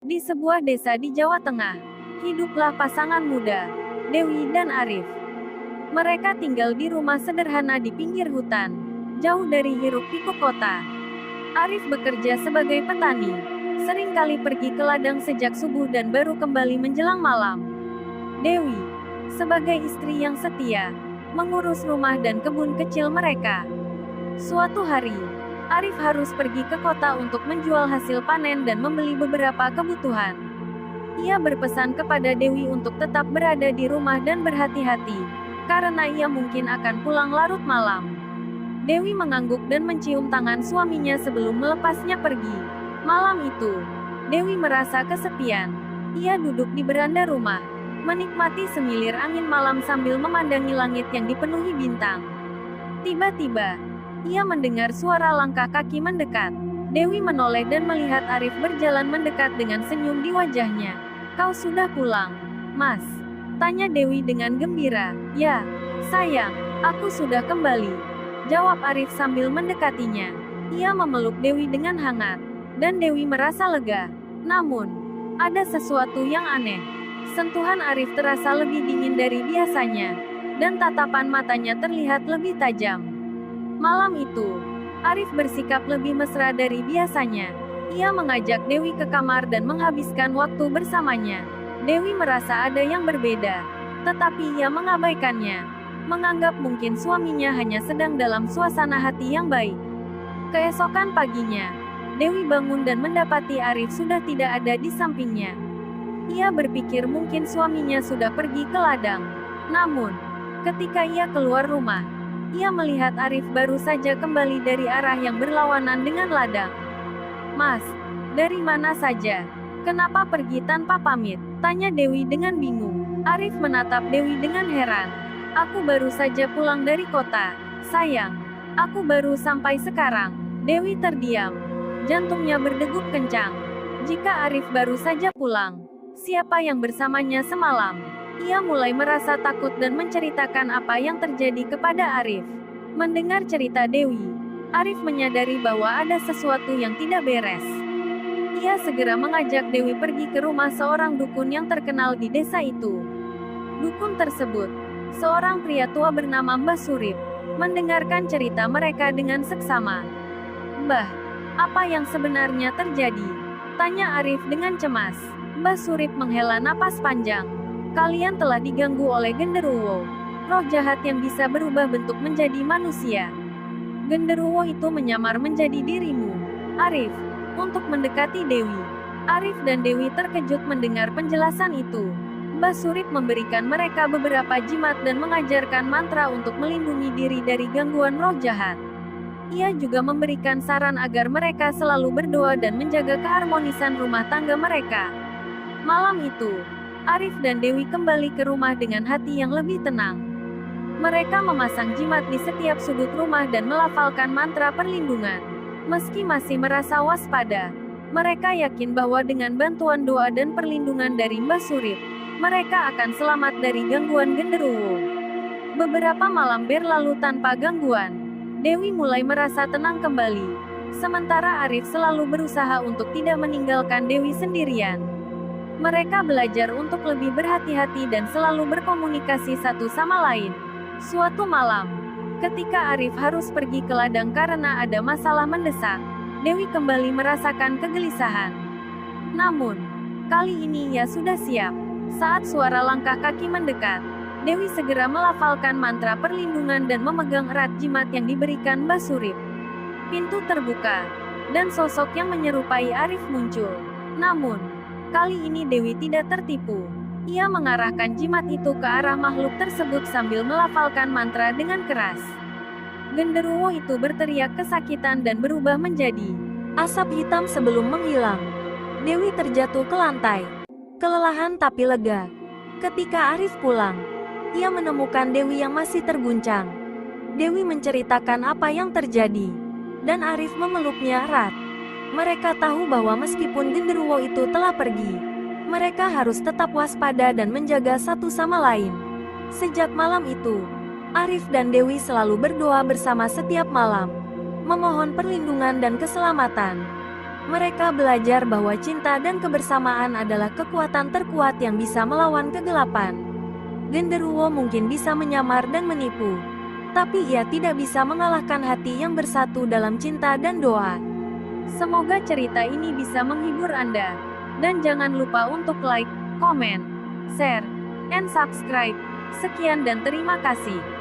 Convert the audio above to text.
Di sebuah desa di Jawa Tengah, hiduplah pasangan muda, Dewi dan Arif. Mereka tinggal di rumah sederhana di pinggir hutan, jauh dari hiruk-pikuk kota. Arif bekerja sebagai petani, seringkali pergi ke ladang sejak subuh dan baru kembali menjelang malam. Dewi, sebagai istri yang setia, mengurus rumah dan kebun kecil mereka. Suatu hari, Arif harus pergi ke kota untuk menjual hasil panen dan membeli beberapa kebutuhan. Ia berpesan kepada Dewi untuk tetap berada di rumah dan berhati-hati, karena ia mungkin akan pulang larut malam. Dewi mengangguk dan mencium tangan suaminya sebelum melepasnya pergi. Malam itu, Dewi merasa kesepian. Ia duduk di beranda rumah, menikmati semilir angin malam sambil memandangi langit yang dipenuhi bintang. Tiba-tiba, ia mendengar suara langkah kaki mendekat. Dewi menoleh dan melihat Arif berjalan mendekat dengan senyum di wajahnya. "Kau sudah pulang, Mas?" tanya Dewi dengan gembira. "Ya, sayang, aku sudah kembali," jawab Arif sambil mendekatinya. Ia memeluk Dewi dengan hangat, dan Dewi merasa lega. Namun, ada sesuatu yang aneh. Sentuhan Arif terasa lebih dingin dari biasanya, dan tatapan matanya terlihat lebih tajam. Malam itu, Arif bersikap lebih mesra dari biasanya. Ia mengajak Dewi ke kamar dan menghabiskan waktu bersamanya. Dewi merasa ada yang berbeda, tetapi ia mengabaikannya, menganggap mungkin suaminya hanya sedang dalam suasana hati yang baik. Keesokan paginya, Dewi bangun dan mendapati Arif sudah tidak ada di sampingnya. Ia berpikir mungkin suaminya sudah pergi ke ladang. Namun, ketika ia keluar rumah, ia melihat Arif baru saja kembali dari arah yang berlawanan dengan ladang. "Mas, dari mana saja? Kenapa pergi tanpa pamit?" tanya Dewi dengan bingung. Arif menatap Dewi dengan heran. "Aku baru saja pulang dari kota, sayang. Aku baru sampai sekarang." Dewi terdiam. Jantungnya berdegup kencang. Jika Arif baru saja pulang, siapa yang bersamanya semalam? Ia mulai merasa takut dan menceritakan apa yang terjadi kepada Arif. Mendengar cerita Dewi, Arif menyadari bahwa ada sesuatu yang tidak beres. Ia segera mengajak Dewi pergi ke rumah seorang dukun yang terkenal di desa itu. Dukun tersebut, seorang pria tua bernama Mbah Surip, mendengarkan cerita mereka dengan seksama. "Mbah, apa yang sebenarnya terjadi?" tanya Arif dengan cemas. Mbah Surip menghela napas panjang. "Kalian telah diganggu oleh genderuwo, roh jahat yang bisa berubah bentuk menjadi manusia. Genderuwo itu menyamar menjadi dirimu, Arif, untuk mendekati Dewi." Arif dan Dewi terkejut mendengar penjelasan itu. Mbah Surip memberikan mereka beberapa jimat dan mengajarkan mantra untuk melindungi diri dari gangguan roh jahat. Ia juga memberikan saran agar mereka selalu berdoa dan menjaga keharmonisan rumah tangga mereka. Malam itu, Arif dan Dewi kembali ke rumah dengan hati yang lebih tenang. Mereka memasang jimat di setiap sudut rumah dan melafalkan mantra perlindungan. Meski masih merasa waspada, mereka yakin bahwa dengan bantuan doa dan perlindungan dari Mbah Surip, mereka akan selamat dari gangguan genderuwo. Beberapa malam berlalu tanpa gangguan. Dewi mulai merasa tenang kembali, sementara Arif selalu berusaha untuk tidak meninggalkan Dewi sendirian. Mereka belajar untuk lebih berhati-hati dan selalu berkomunikasi satu sama lain. Suatu malam, ketika Arif harus pergi ke ladang karena ada masalah mendesak, Dewi kembali merasakan kegelisahan. Namun, kali ini ia sudah siap. Saat suara langkah kaki mendekat, Dewi segera melafalkan mantra perlindungan dan memegang erat jimat yang diberikan Mbah Surip. Pintu terbuka, dan sosok yang menyerupai Arif muncul. Namun, kali ini Dewi tidak tertipu. Ia mengarahkan jimat itu ke arah makhluk tersebut sambil melafalkan mantra dengan keras. Genderuwo itu berteriak kesakitan dan berubah menjadi asap hitam sebelum menghilang. Dewi terjatuh ke lantai, kelelahan tapi lega. Ketika Arif pulang, ia menemukan Dewi yang masih terguncang. Dewi menceritakan apa yang terjadi, dan Arif memeluknya erat. Mereka tahu bahwa meskipun genderuwo itu telah pergi, mereka harus tetap waspada dan menjaga satu sama lain. Sejak malam itu, Arif dan Dewi selalu berdoa bersama setiap malam, memohon perlindungan dan keselamatan. Mereka belajar bahwa cinta dan kebersamaan adalah kekuatan terkuat yang bisa melawan kegelapan. Genderuwo mungkin bisa menyamar dan menipu, tapi ia tidak bisa mengalahkan hati yang bersatu dalam cinta dan doa. Semoga cerita ini bisa menghibur Anda. Dan jangan lupa untuk like, komen, share, and subscribe. Sekian dan terima kasih.